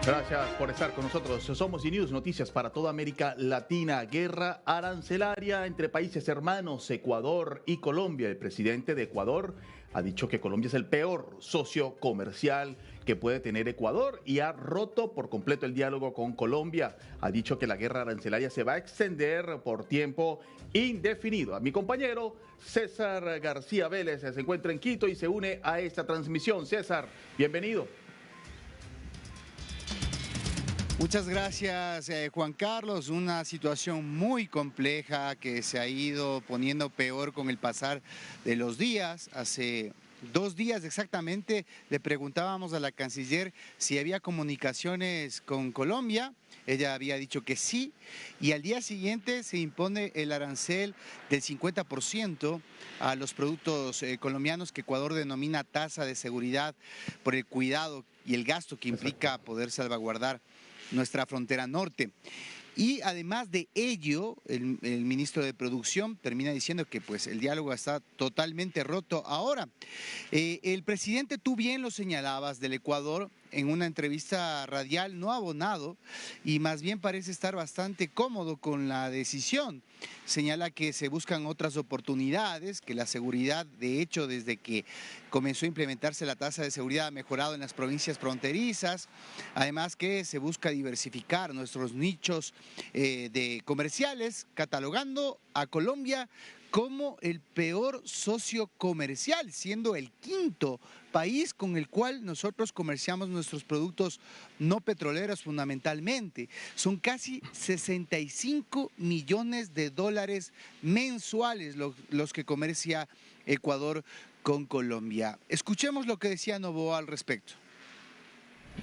Gracias por estar con nosotros. Somos E-News, noticias para toda América Latina. Guerra arancelaria entre países hermanos, Ecuador y Colombia. El presidente de Ecuador ha dicho que Colombia es el peor socio comercial que puede tener Ecuador y ha roto por completo el diálogo con Colombia. Ha dicho que la guerra arancelaria se va a extender por tiempo indefinido. A mi compañero César García Vélez se encuentra en Quito y se une a esta transmisión. César, bienvenido. Muchas gracias, Juan Carlos. Una situación muy compleja que se ha ido poniendo peor con el pasar de los días. Hace 2 días exactamente le preguntábamos a la canciller si había comunicaciones con Colombia. Ella había dicho que sí, y al día siguiente se impone el arancel del 50% a los productos colombianos que Ecuador denomina tasa de seguridad por el cuidado y el gasto que implica poder salvaguardar nuestra frontera norte. Y además de ello, el ministro de Producción termina diciendo que pues, el diálogo está totalmente roto ahora. El presidente, tú bien lo señalabas, del Ecuador, en una entrevista radial, no ha abonado y más bien parece estar bastante cómodo con la decisión. Señala que se buscan otras oportunidades, que la seguridad, de hecho, desde que comenzó a implementarse la tasa de seguridad ha mejorado en las provincias fronterizas, además que se busca diversificar nuestros nichos de comerciales, catalogando a Colombia como el peor socio comercial, siendo el 5º país con el cual nosotros comerciamos nuestros productos no petroleros fundamentalmente. Son casi 65 millones de dólares mensuales los que comercia Ecuador con Colombia. Escuchemos lo que decía Noboa al respecto.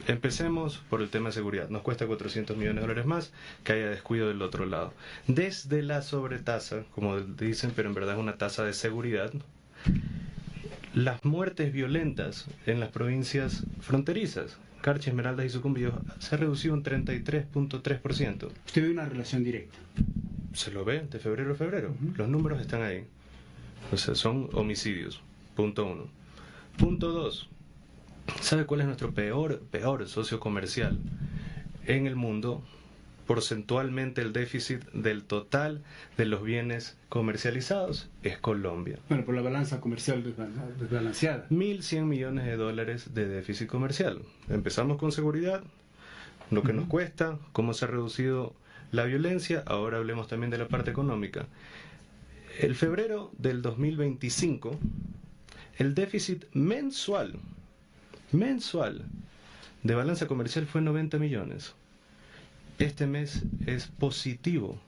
Empecemos por el tema de seguridad. Nos cuesta 400 millones de dólares más que haya descuido del otro lado. Desde la sobretasa, como dicen, pero en verdad es una tasa de seguridad, las muertes violentas en las provincias fronterizas, Carchi, Esmeraldas y Sucumbíos, se ha reducido un 33.3%. ¿Usted ve una relación directa? Se lo ve de febrero a febrero. Los números están ahí. O sea, son homicidios. Punto 1. Punto 2. ¿Sabe cuál es nuestro peor socio comercial en el mundo? Porcentualmente el déficit del total de los bienes comercializados es Colombia. Bueno, por la balanza comercial desbalanceada. 1.100 millones de dólares de déficit comercial. Empezamos con seguridad, lo que nos cuesta, cómo se ha reducido la violencia. Ahora hablemos también de la parte económica. El febrero del 2025, el déficit mensual de balanza comercial fue 90 millones. Este mes es positivo,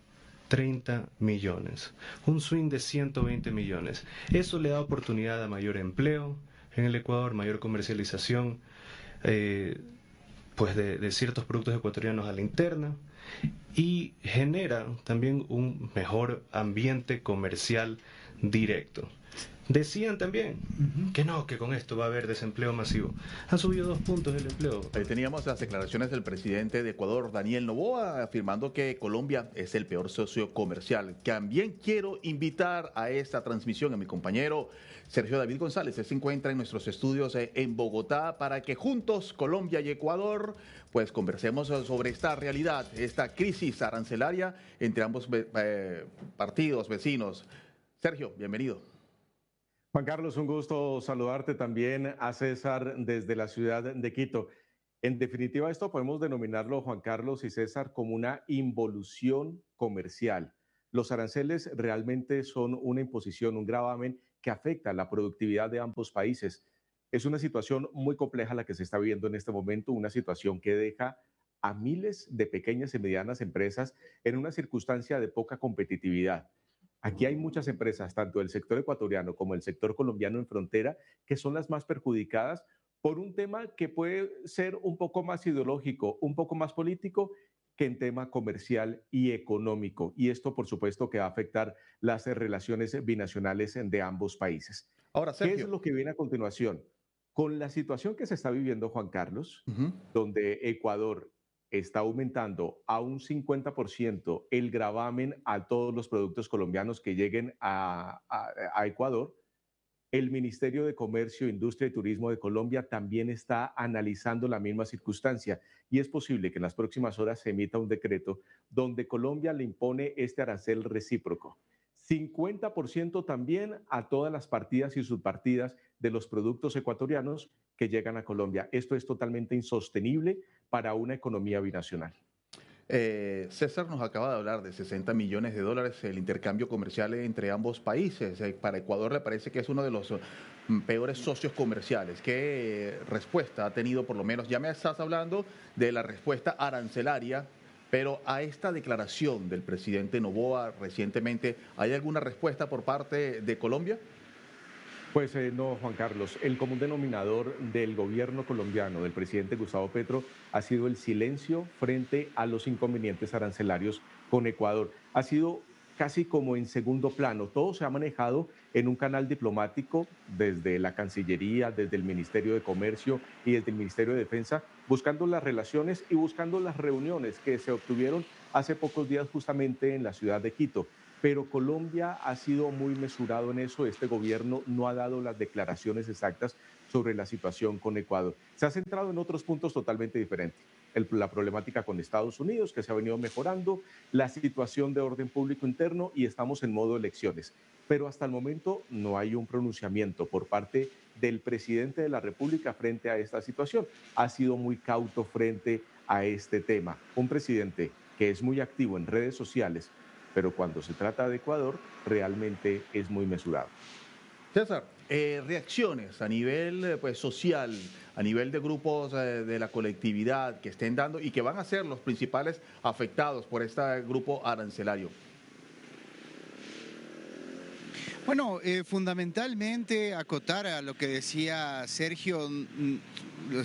30 millones. Un swing de 120 millones. Eso le da oportunidad a mayor empleo en el Ecuador, mayor comercialización pues de ciertos productos ecuatorianos a la interna, y genera también un mejor ambiente comercial directo. Decían también que no, que con esto va a haber desempleo masivo. Han subido 2 puntos el empleo. Ahí teníamos las declaraciones del presidente de Ecuador, Daniel Noboa, afirmando que Colombia es el peor socio comercial. También quiero invitar a esta transmisión a mi compañero Sergio David González. Él se encuentra en nuestros estudios en Bogotá para que juntos, Colombia y Ecuador, pues conversemos sobre esta realidad, esta crisis arancelaria entre ambos partidos, vecinos. Sergio, bienvenido. Juan Carlos, un gusto saludarte también, a César desde la ciudad de Quito. En definitiva, esto podemos denominarlo, Juan Carlos y César, como una involución comercial. Los aranceles realmente son una imposición, un gravamen que afecta la productividad de ambos países. Es una situación muy compleja la que se está viviendo en este momento, una situación que deja a miles de pequeñas y medianas empresas en una circunstancia de poca competitividad. Aquí hay muchas empresas, tanto del sector ecuatoriano como del sector colombiano en frontera, que son las más perjudicadas por un tema que puede ser un poco más ideológico, un poco más político, que en tema comercial y económico. Y esto, por supuesto, que va a afectar las relaciones binacionales de ambos países. Ahora, Sergio, ¿qué es lo que viene a continuación? Con la situación que se está viviendo, Juan Carlos, donde Ecuador está aumentando a un 50% el gravamen a todos los productos colombianos que lleguen a Ecuador, El Ministerio de Comercio, Industria y Turismo de Colombia también está analizando la misma circunstancia y es posible que en las próximas horas se emita un decreto donde Colombia le impone este arancel recíproco. 50% también a todas las partidas y subpartidas de los productos ecuatorianos que llegan a Colombia. Esto es totalmente insostenible para una economía binacional. César nos acaba de hablar de 60 millones de dólares el intercambio comercial entre ambos países. Para Ecuador le parece que es uno de los peores socios comerciales. ¿Qué respuesta ha tenido, por lo menos? Ya me estás hablando de la respuesta arancelaria, pero a esta declaración del presidente Noboa recientemente, ¿hay alguna respuesta por parte de Colombia? Pues no, Juan Carlos. El común denominador del gobierno colombiano, del presidente Gustavo Petro, ha sido el silencio frente a los inconvenientes arancelarios con Ecuador. Ha sido casi como en segundo plano. Todo se ha manejado en un canal diplomático desde la Cancillería, desde el Ministerio de Comercio y desde el Ministerio de Defensa, buscando las relaciones y buscando las reuniones que se obtuvieron hace pocos días justamente en la ciudad de Quito. Pero Colombia ha sido muy mesurado en eso. Este gobierno no ha dado las declaraciones exactas sobre la situación con Ecuador. Se ha centrado en otros puntos totalmente diferentes. La problemática con Estados Unidos, que se ha venido mejorando, la situación de orden público interno y estamos en modo elecciones. Pero hasta el momento no hay un pronunciamiento por parte del presidente de la República frente a esta situación. Ha sido muy cauto frente a este tema. Un presidente que es muy activo en redes sociales, pero cuando se trata de Ecuador, realmente es muy mesurado. César, reacciones a nivel social, a nivel de grupos de la colectividad que estén dando y que van a ser los principales afectados por este grupo arancelario. Bueno, fundamentalmente acotar a lo que decía Sergio,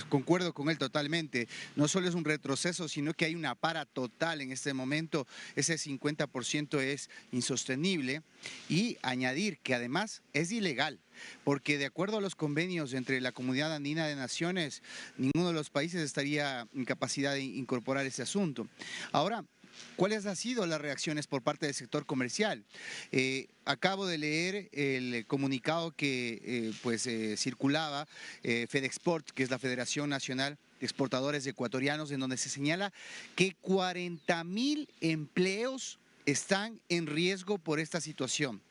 concuerdo con él totalmente. No solo es un retroceso, sino que hay una para total en este momento. Ese 50% es insostenible. Y añadir que además es ilegal, porque de acuerdo a los convenios entre la Comunidad Andina de Naciones, ninguno de los países estaría en capacidad de incorporar ese asunto. Ahora, ¿cuáles han sido las reacciones por parte del sector comercial? Acabo de leer el comunicado que circulaba FedExport, que es la Federación Nacional de Exportadores Ecuatorianos, en donde se señala que 40.000 empleos están en riesgo por esta situación.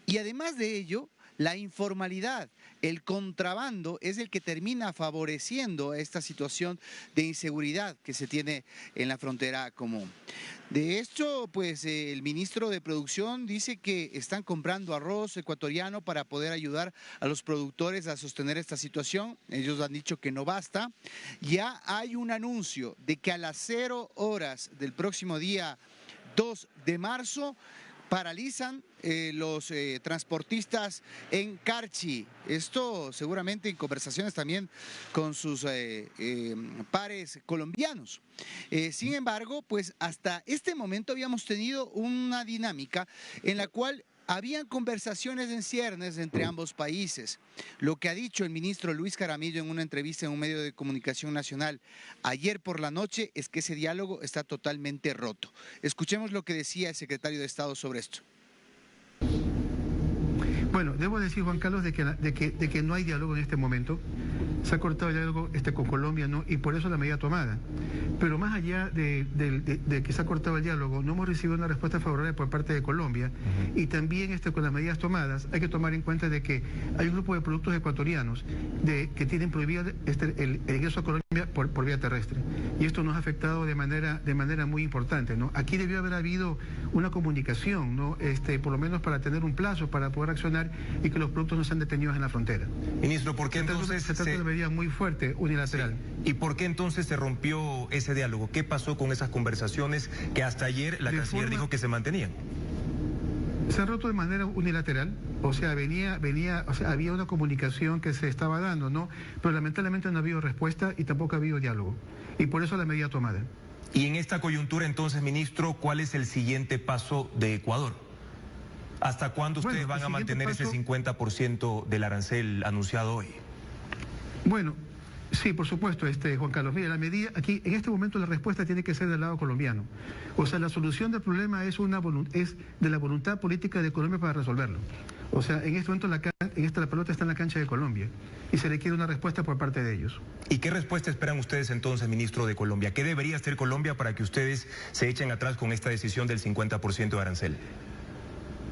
Y además de ello, la informalidad, el contrabando es el que termina favoreciendo esta situación de inseguridad que se tiene en la frontera común. De hecho, el ministro de Producción dice que están comprando arroz ecuatoriano para poder ayudar a los productores a sostener esta situación. Ellos han dicho que no basta. Ya hay un anuncio de que a las 0 horas del próximo día 2 de marzo paralizan los transportistas en Carchi. Esto seguramente en conversaciones también con sus pares colombianos. Sin embargo, hasta este momento habíamos tenido una dinámica en la cual habían conversaciones en ciernes entre ambos países. Lo que ha dicho el ministro Luis Jaramillo en una entrevista en un medio de comunicación nacional ayer por la noche es que ese diálogo está totalmente roto. Escuchemos lo que decía el secretario de Estado sobre esto. Bueno, debo decir, Juan Carlos, de que no hay diálogo en este momento. Se ha cortado el diálogo con Colombia, ¿no? Y por eso la medida tomada. Pero más allá de que se ha cortado el diálogo, no hemos recibido una respuesta favorable por parte de Colombia. Y también con las medidas tomadas hay que tomar en cuenta de que hay un grupo de productos ecuatorianos que tienen prohibido el ingreso a Colombia por vía terrestre. Y esto nos ha afectado de manera muy importante, ¿no? Aquí debió haber habido una comunicación, ¿no? Por lo menos para tener un plazo para poder accionar y que los productos no sean detenidos en la frontera. Ministro, ¿por qué entonces se trata de una medida muy fuerte, unilateral? Sí. ¿Y por qué entonces se rompió ese diálogo? ¿Qué pasó con esas conversaciones que hasta ayer la canciller dijo que se mantenían? Se ha roto de manera unilateral, había una comunicación que se estaba dando, ¿no? Pero lamentablemente no ha habido respuesta y tampoco ha habido diálogo. Y por eso la medida tomada. Y en esta coyuntura entonces, ministro, ¿cuál es el siguiente paso de Ecuador? ¿Hasta cuándo ustedes van a mantener ese 50% del arancel anunciado hoy? Bueno, Sí, por supuesto, Juan Carlos. Mire, la medida, aquí, en este momento la respuesta tiene que ser del lado colombiano. O sea, la solución del problema es de la voluntad política de Colombia para resolverlo. O sea, en este momento la pelota está en la cancha de Colombia y se requiere una respuesta por parte de ellos. ¿Y qué respuesta esperan ustedes entonces, ministro de Colombia? ¿Qué debería hacer Colombia para que ustedes se echen atrás con esta decisión del 50% de arancel?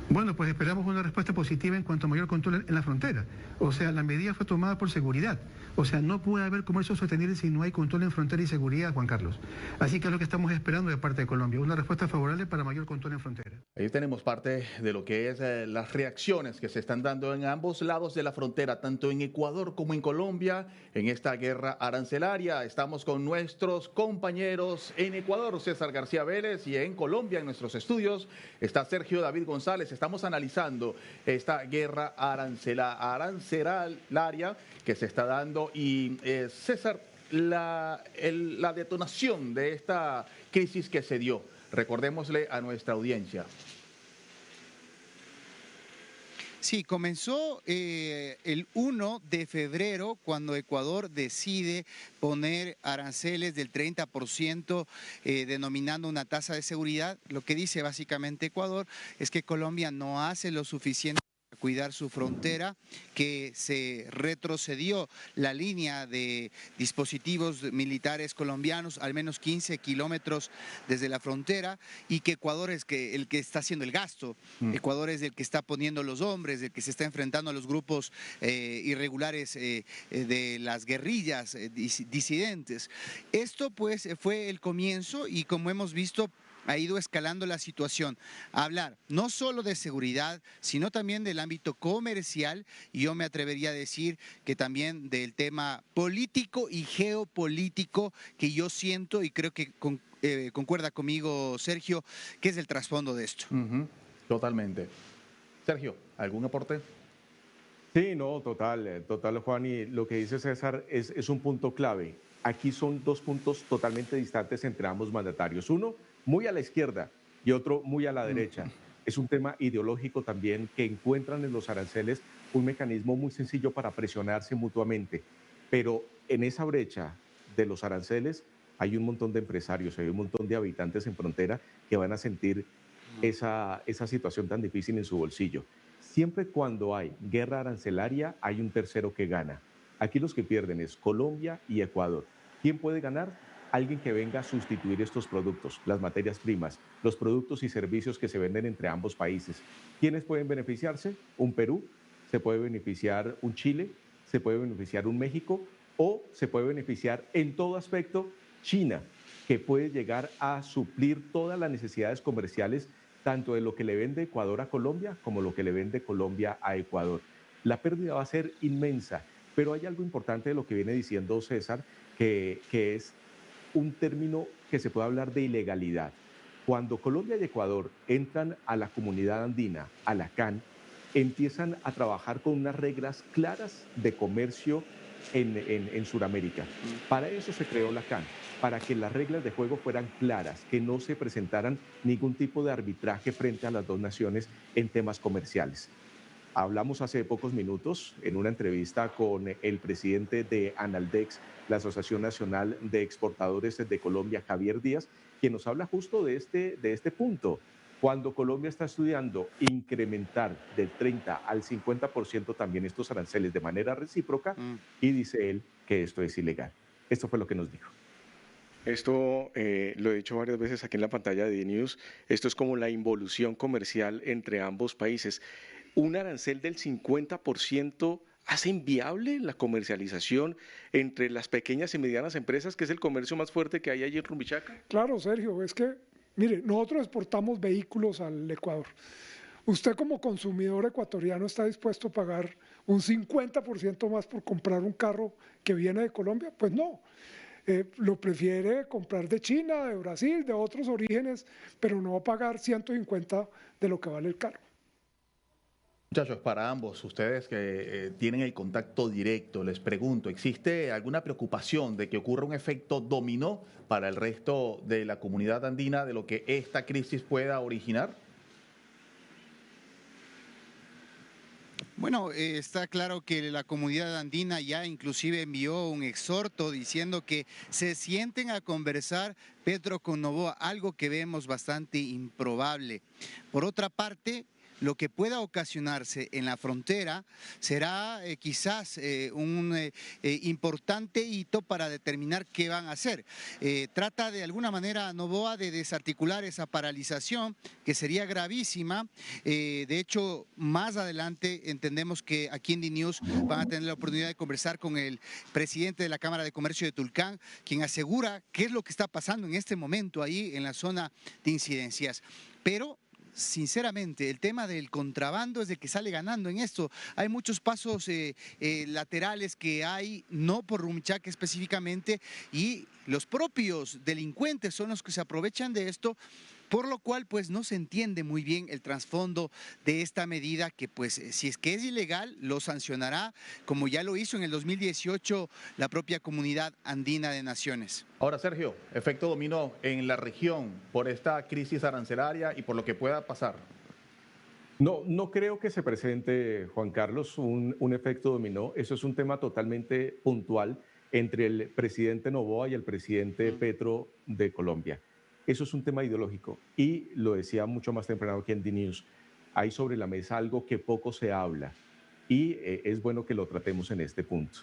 Bueno, pues esperamos una respuesta positiva en cuanto a mayor control en la frontera. O sea, la medida fue tomada por seguridad. O sea, no puede haber comercio sostenible si no hay control en frontera y seguridad, Juan Carlos. Así que es lo que estamos esperando de parte de Colombia, una respuesta favorable para mayor control en frontera. Ahí tenemos parte de lo que es las reacciones que se están dando en ambos lados de la frontera, tanto en Ecuador como en Colombia, en esta guerra arancelaria. Estamos con nuestros compañeros en Ecuador, César García Vélez, y en Colombia, en nuestros estudios, está Sergio David González. Estamos analizando esta guerra arancelaria que se está dando. Y César, la detonación de esta crisis que se dio, recordémosle a nuestra audiencia. Sí, comenzó el 1 de febrero cuando Ecuador decide poner aranceles del 30%, denominando una tasa de seguridad. Lo que dice básicamente Ecuador es que Colombia no hace lo suficiente para cuidar su frontera, que se retrocedió la línea de dispositivos militares colombianos al menos 15 kilómetros desde la frontera y que Ecuador es el que está haciendo el gasto. Ecuador es el que está poniendo los hombres, el que se está enfrentando a los grupos irregulares de las guerrillas disidentes. Esto pues fue el comienzo y como hemos visto ha ido escalando la situación. Hablar no solo de seguridad, sino también del ámbito comercial, y yo me atrevería a decir que también del tema político y geopolítico que yo siento y creo que concuerda conmigo Sergio, que es el trasfondo de esto. Totalmente. Sergio, ¿algún aporte? Sí, no, total, Juan, y lo que dice César es un punto clave. Aquí son dos puntos totalmente distantes entre ambos mandatarios. Uno, muy a la izquierda y otro muy a la derecha. Es un tema ideológico también que encuentran en los aranceles un mecanismo muy sencillo para presionarse mutuamente. Pero en esa brecha de los aranceles hay un montón de empresarios, hay un montón de habitantes en frontera que van a sentir esa situación tan difícil en su bolsillo. Siempre cuando hay guerra arancelaria hay un tercero que gana. Aquí los que pierden es Colombia y Ecuador. ¿Quién puede ganar? Alguien que venga a sustituir estos productos, las materias primas, los productos y servicios que se venden entre ambos países. ¿Quiénes pueden beneficiarse? Un Perú, se puede beneficiar un Chile, se puede beneficiar un México o se puede beneficiar en todo aspecto China, que puede llegar a suplir todas las necesidades comerciales, tanto de lo que le vende Ecuador a Colombia como lo que le vende Colombia a Ecuador. La pérdida va a ser inmensa, pero hay algo importante de lo que viene diciendo César, que es un término que se puede hablar de ilegalidad. Cuando Colombia y Ecuador entran a la comunidad andina, a la CAN, empiezan a trabajar con unas reglas claras de comercio en Sudamérica. Para eso se creó la CAN, para que las reglas de juego fueran claras, que no se presentaran ningún tipo de arbitraje frente a las dos naciones en temas comerciales. Hablamos hace pocos minutos en una entrevista con el presidente de Analdex, la Asociación Nacional de Exportadores de Colombia, Javier Díaz, quien nos habla justo de este punto. Cuando Colombia está estudiando incrementar del 30 al 50% también estos aranceles de manera recíproca, y dice él que esto es ilegal. Esto fue lo que nos dijo. Esto lo he dicho varias veces aquí en la pantalla de DNews, esto es como la involución comercial entre ambos países. Un arancel del 50% hace inviable la comercialización entre las pequeñas y medianas empresas, que es el comercio más fuerte que hay allí en Rumbichaca. Claro, Sergio, es que, mire, nosotros exportamos vehículos al Ecuador. ¿Usted como consumidor ecuatoriano está dispuesto a pagar un 50% más por comprar un carro que viene de Colombia? Pues no. Lo prefiere comprar de China, de Brasil, de otros orígenes, pero no va a pagar 150 de lo que vale el carro. Muchachos, para ambos, ustedes que tienen el contacto directo, les pregunto, ¿existe alguna preocupación de que ocurra un efecto dominó para el resto de la comunidad andina de lo que esta crisis pueda originar? Bueno, está claro que la comunidad andina ya inclusive envió un exhorto diciendo que se sienten a conversar Petro con Noboa, algo que vemos bastante improbable. Por otra parte, lo que pueda ocasionarse en la frontera será quizás un importante hito para determinar qué van a hacer. Trata de alguna manera Noboa de desarticular esa paralización que sería gravísima. De hecho, más adelante entendemos que aquí en DNews van a tener la oportunidad de conversar con el presidente de la Cámara de Comercio de Tulcán, quien asegura qué es lo que está pasando en este momento ahí en la zona de incidencias. Pero sinceramente, el tema del contrabando es de que sale ganando en esto. Hay muchos pasos laterales que hay, no por Rumichaca específicamente, y los propios delincuentes son los que se aprovechan de esto, por lo cual pues no se entiende muy bien el trasfondo de esta medida que pues si es que es ilegal lo sancionará, como ya lo hizo en el 2018 la propia Comunidad Andina de Naciones. Ahora, Sergio, efecto dominó en la región por esta crisis arancelaria y por lo que pueda pasar. No creo que se presente, Juan Carlos, un efecto dominó. Eso es un tema totalmente puntual entre el presidente Noboa y el presidente Petro de Colombia. Eso es un tema ideológico y lo decía mucho más temprano aquí en DNews. Hay sobre la mesa algo que poco se habla y es bueno que lo tratemos en este punto.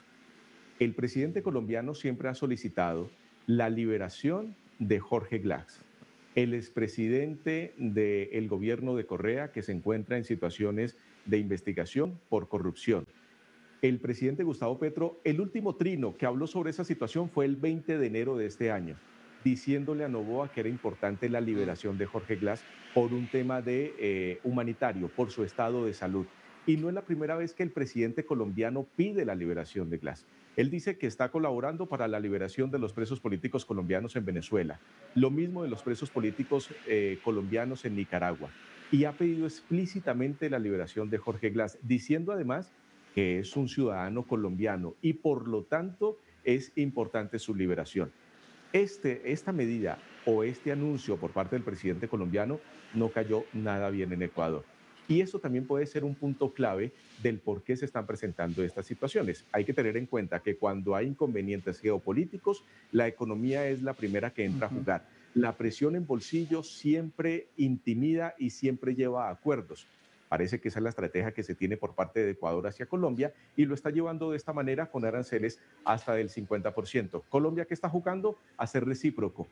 El presidente colombiano siempre ha solicitado la liberación de Jorge Glass, el expresidente del gobierno de Correa que se encuentra en situaciones de investigación por corrupción. El presidente Gustavo Petro, el último trino que habló sobre esa situación fue el 20 de enero de este año, diciéndole a Noboa que era importante la liberación de Jorge Glass por un tema humanitario, por su estado de salud. Y no es la primera vez que el presidente colombiano pide la liberación de Glass. Él dice que está colaborando para la liberación de los presos políticos colombianos en Venezuela, lo mismo de los presos políticos colombianos en Nicaragua. Y ha pedido explícitamente la liberación de Jorge Glass, diciendo además que es un ciudadano colombiano y por lo tanto es importante su liberación. Esta medida o este anuncio por parte del presidente colombiano no cayó nada bien en Ecuador. Y eso también puede ser un punto clave del por qué se están presentando estas situaciones. Hay que tener en cuenta que cuando hay inconvenientes geopolíticos, la economía es la primera que entra a jugar. La presión en bolsillo siempre intimida y siempre lleva a acuerdos. Parece que esa es la estrategia que se tiene por parte de Ecuador hacia Colombia y lo está llevando de esta manera con aranceles hasta del 50%. Colombia, ¿qué está jugando? A ser recíproco.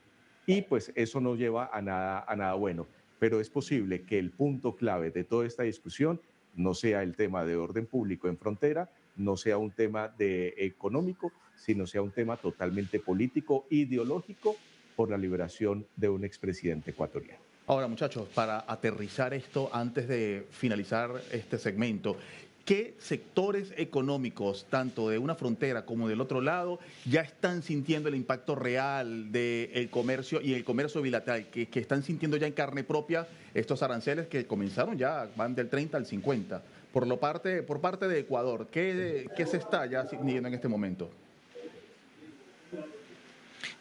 Y pues eso no lleva a nada bueno. Pero es posible que el punto clave de toda esta discusión no sea el tema de orden público en frontera, no sea un tema económico, sino sea un tema totalmente político, ideológico, por la liberación de un expresidente ecuatoriano. Ahora, muchachos, para aterrizar esto antes de finalizar este segmento, ¿qué sectores económicos, tanto de una frontera como del otro lado, ya están sintiendo el impacto real del comercio y el comercio bilateral, que están sintiendo ya en carne propia estos aranceles que comenzaron ya, van del 30 al 50? Por parte de Ecuador, ¿qué se está ya sintiendo en este momento?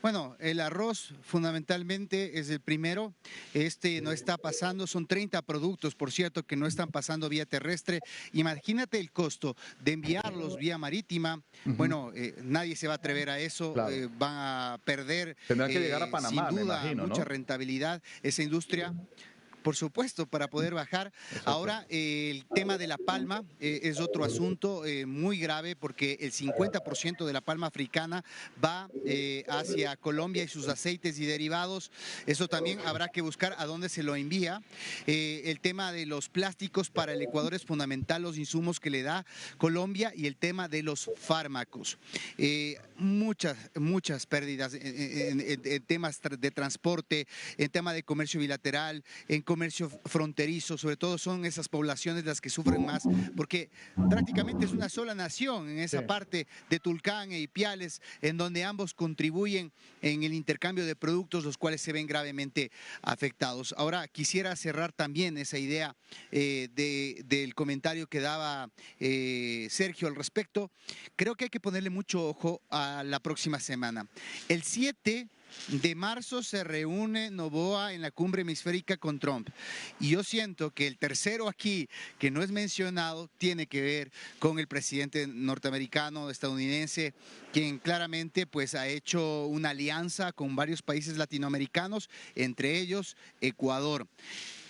Bueno, el arroz fundamentalmente es el primero, no está pasando, son 30 productos, por cierto, que no están pasando vía terrestre. Imagínate el costo de enviarlos vía marítima. Bueno, nadie se va a atrever a eso, claro. Van a perder, tendrán que llegar a Panamá, sin duda, me imagino, mucha ¿no? rentabilidad esa industria. Por supuesto, para poder bajar. Exacto. Ahora, el tema de la palma es otro asunto muy grave porque el 50% de la palma africana va hacia Colombia y sus aceites y derivados. Eso también habrá que buscar a dónde se lo envía. El tema de los plásticos para el Ecuador es fundamental, los insumos que le da Colombia y el tema de los fármacos. Muchas pérdidas en temas de transporte, en tema de comercio bilateral, en comercio fronterizo, sobre todo son esas poblaciones las que sufren más, porque prácticamente es una sola nación en esa parte de Tulcán e Ipiales, en donde ambos contribuyen en el intercambio de productos, los cuales se ven gravemente afectados. Ahora, quisiera cerrar también esa idea del comentario que daba Sergio al respecto. Creo que hay que ponerle mucho ojo a la próxima semana. El 7 de marzo se reúne Noboa en la cumbre hemisférica con Trump. Y yo siento que el tercero aquí, que no es mencionado, tiene que ver con el presidente norteamericano, estadounidense, quien claramente pues ha hecho una alianza con varios países latinoamericanos, entre ellos Ecuador.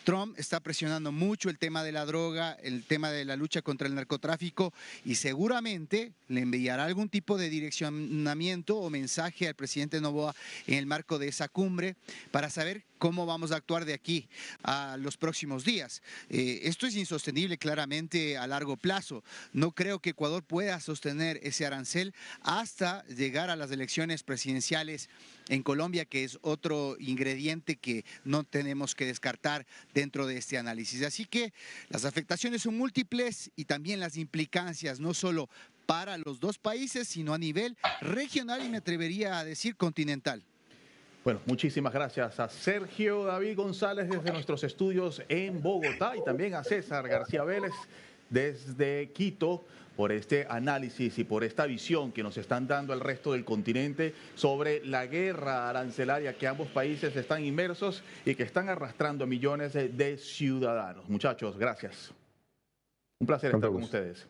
Trump está presionando mucho el tema de la droga, el tema de la lucha contra el narcotráfico y seguramente le enviará algún tipo de direccionamiento o mensaje al presidente Noboa en el marco de esa cumbre para saber cómo vamos a actuar de aquí a los próximos días. Esto es insostenible claramente a largo plazo. No creo que Ecuador pueda sostener ese arancel hasta llegar a las elecciones presidenciales en Colombia, que es otro ingrediente que no tenemos que descartar dentro de este análisis. Así que las afectaciones son múltiples y también las implicancias, no solo para los dos países, sino a nivel regional y me atrevería a decir continental. Bueno, muchísimas gracias a Sergio David González desde nuestros estudios en Bogotá y también a César García Vélez desde Quito por este análisis y por esta visión que nos están dando al resto del continente sobre la guerra arancelaria que ambos países están inmersos y que están arrastrando a millones de ciudadanos. Muchachos, gracias. Un placer estar con ustedes.